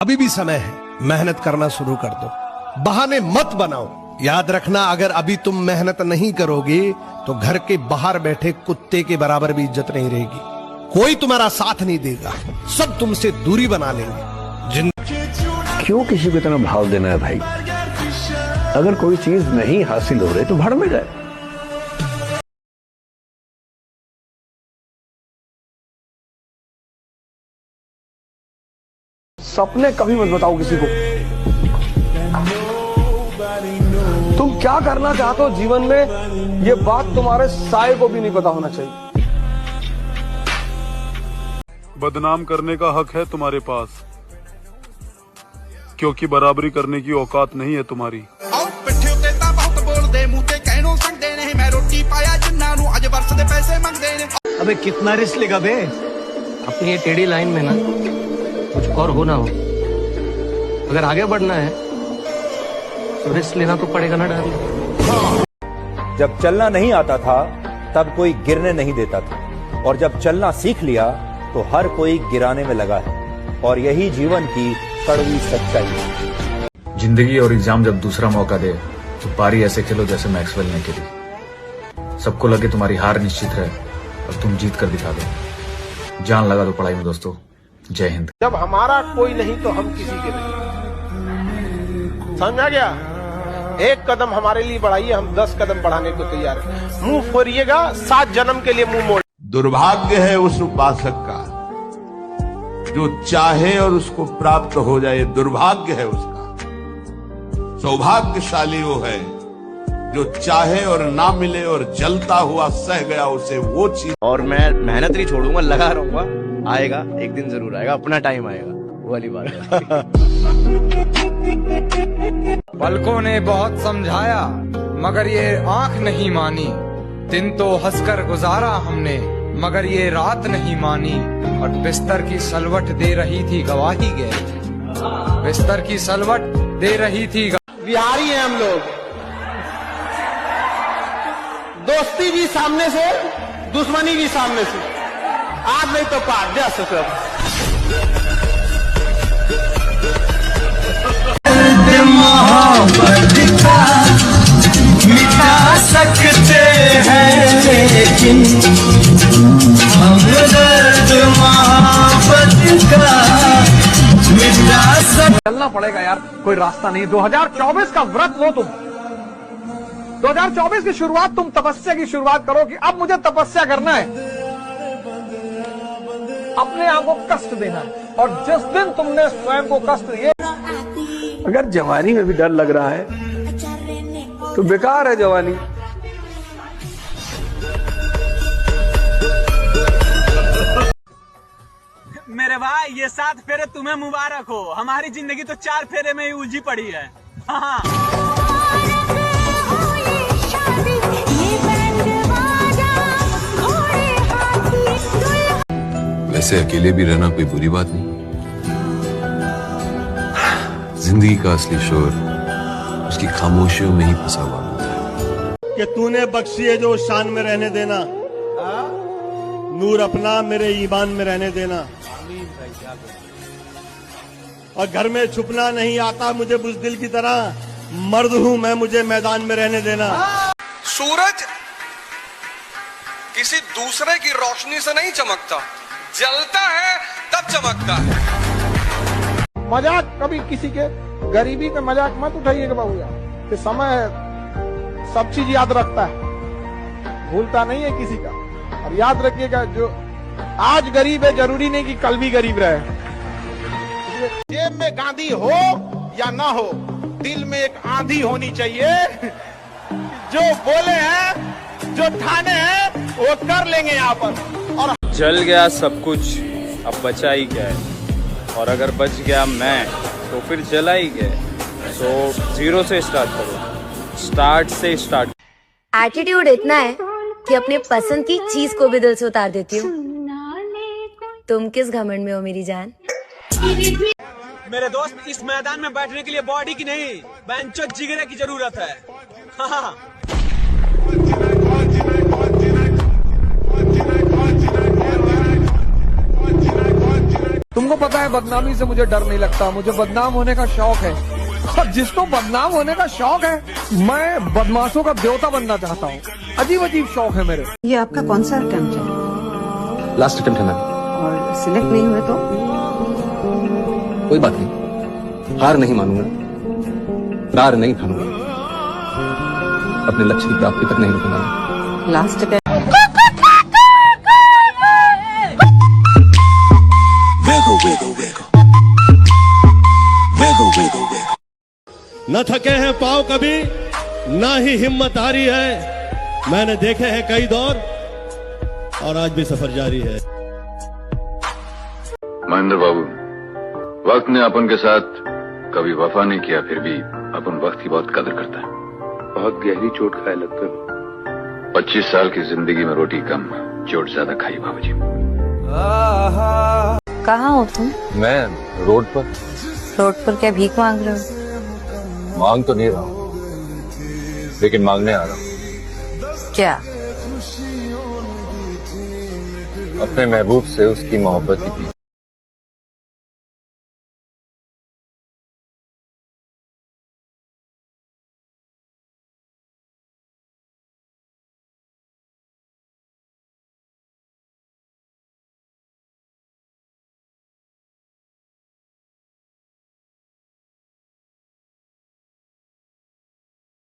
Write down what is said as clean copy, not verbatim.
अभी भी समय है, मेहनत करना शुरू कर दो, बहाने मत बनाओ। याद रखना, अगर अभी तुम मेहनत नहीं करोगे तो घर के बाहर बैठे कुत्ते के बराबर भी इज्जत नहीं रहेगी। कोई तुम्हारा साथ नहीं देगा, सब तुमसे दूरी बना लेंगे। क्यों किसी को इतना भाव देना है भाई? अगर कोई चीज नहीं हासिल हो रही तो भाड़ में जाए। सपने कभी मत बताओ किसी को। तुम क्या करना चाहते हो जीवन में, ये बात तुम्हारे साए को भी नहीं पता होना चाहिए। बदनाम करने का हक है तुम्हारे पास, क्योंकि बराबरी करने की औकात नहीं है तुम्हारी। अबे कितना रिस्क लेगा बे? अपनी ये टेढ़ी लाइन में ना कुछ और हो ना हो, अगर आगे बढ़ना है तो रिस्क लेना तो पड़ेगा ना डार्लिंग। जब चलना नहीं आता था तब कोई गिरने नहीं देता था, और जब चलना सीख लिया तो हर कोई गिराने में लगा है, और यही जीवन की कड़वी सच्चाई है। जिंदगी और एग्जाम जब दूसरा मौका दे तो पारी ऐसे खेलो जैसे मैक्सवेल ने खेली। सबको लगे तुम्हारी हार निश्चित है और तुम जीत कर दिखा दो। जान लगा दो पढ़ाई में दोस्तों। जय हिंद। जब हमारा कोई नहीं तो हम किसी के नहीं, समझा गया? एक कदम हमारे लिए बढ़ाइए, हम 10 कदम बढ़ाने को तैयार हैं। मुंह फोड़िएगा, 7 जन्म के लिए मुंह मोड़। दुर्भाग्य है उस उपासक का जो चाहे और उसको प्राप्त हो जाए, दुर्भाग्य है उसका। सौभाग्यशाली वो है जो चाहे और ना मिले और जलता हुआ सह गया उसे वो चीज। और मैं मेहनत नहीं छोड़ूंगा, लगा रहूंगा, आएगा एक दिन जरूर आएगा, अपना टाइम आएगा, वो वाली बात। पलकों ने बहुत समझाया मगर ये आंख नहीं मानी, दिन तो हंसकर गुजारा हमने मगर ये रात नहीं मानी, और बिस्तर की सलवट दे रही थी गवाही गए, बिस्तर की सलवट दे रही थी। बिहारी हैं हम लोग, दोस्ती भी सामने से, दुश्मनी भी सामने से, आज नहीं तो पार। मिटा सकते हैं लेकिन हम दर्द मोहब्बत का मिटा सकते। चलना पड़ेगा यार, कोई रास्ता नहीं। 2024 का व्रत लो तुम। 2024 की शुरुआत तुम तपस्या की शुरुआत करो कि अब मुझे तपस्या करना है, अपने आप को कष्ट देना है। और जिस दिन तुमने स्वयं को कष्ट दिए, अगर जवानी में भी डर लग रहा है तो बेकार है जवानी। मेरे भाई ये 7 फेरे तुम्हें मुबारक हो, हमारी जिंदगी तो 4 फेरे में ही उलझी पड़ी है। हाँ। वैसे अकेले भी रहना कोई बुरी बात नहीं। जिंदगी का असली शोर उसकी खामोशियों में ही फंसा हुआ होता है। कि तूने बख्शी है जो शान में रहने देना, नूर अपना मेरे ईमान में रहने देना, और घर में छुपना नहीं आता मुझे बुज़दिल की तरह, मर्द हूं मैं, मुझे मैदान में रहने देना। सूरज किसी दूसरे की रोशनी से नहीं चमकता, जलता है तब चमकता है। मजाक कभी किसी के गरीबी का मजाक मत उठाइएगा बाबूया, कि समय है, सब चीज याद रखता है, भूलता नहीं है किसी का। और याद रखिएगा, जो आज गरीब है जरूरी नहीं कि कल भी गरीब रहे। जेब में गांधी हो या ना हो, दिल में एक आंधी होनी चाहिए। जो बोले हैं, जो ठाने हैं, वो कर लेंगे यहाँ पर। और जल गया सब कुछ, अब बचा ही क्या है, और अगर बच गया मैं तो फिर जला ही गया। सो 0 से स्टार्ट करो, स्टार्ट से स्टार्ट। एटीट्यूड इतना है कि अपने पसंद की चीज को भी दिल से उतार देती हूँ। तुम किस घमंड में हो मेरी जान? मेरे दोस्त, इस मैदान में बैठने के लिए बॉडी की नहीं, बेंचो जिगरे की जरूरत है। हाँ। तुमको पता है बदनामी से मुझे डर नहीं लगता, मुझे बदनाम होने का शौक है। और जिसको बदनाम होने का शौक है, मैं बदमाशों का देवता बनना चाहता हूँ। अजीब अजीब शौक है मेरे। ये आपका कौन सा अटेम्प्ट है? लास्ट अटेम्प्ट है मैम। और सिलेक्ट नहीं हुए तो? कोई बात नहीं, हार नहीं मानूंगा, प्रार नहीं ठानूंगा, अपने लक्ष्य की प्राप्ति तक नहीं रुकूंगा। लास्ट अटेम्प्ट न थके हैं पाँव कभी, ना ही हिम्मत हारी है। मैंने देखे हैं कई दौर और आज भी सफर जारी है। महेंद्र बाबू, वक्त ने अपन के साथ कभी वफा नहीं किया, फिर भी अपन वक्त की बहुत कदर करता है। बहुत गहरी चोट खाए लगता है। 25 साल की जिंदगी में रोटी कम, चोट ज्यादा खाई बाबूजी। कहाँ हो तुम? मैं रोड पर। रोड पर क्या भीख मांग रहे हो? मांग तो नहीं रहा हूँ, लेकिन मांगने आ रहा हूँ। क्या? अपने महबूब से उसकी मोहब्बत की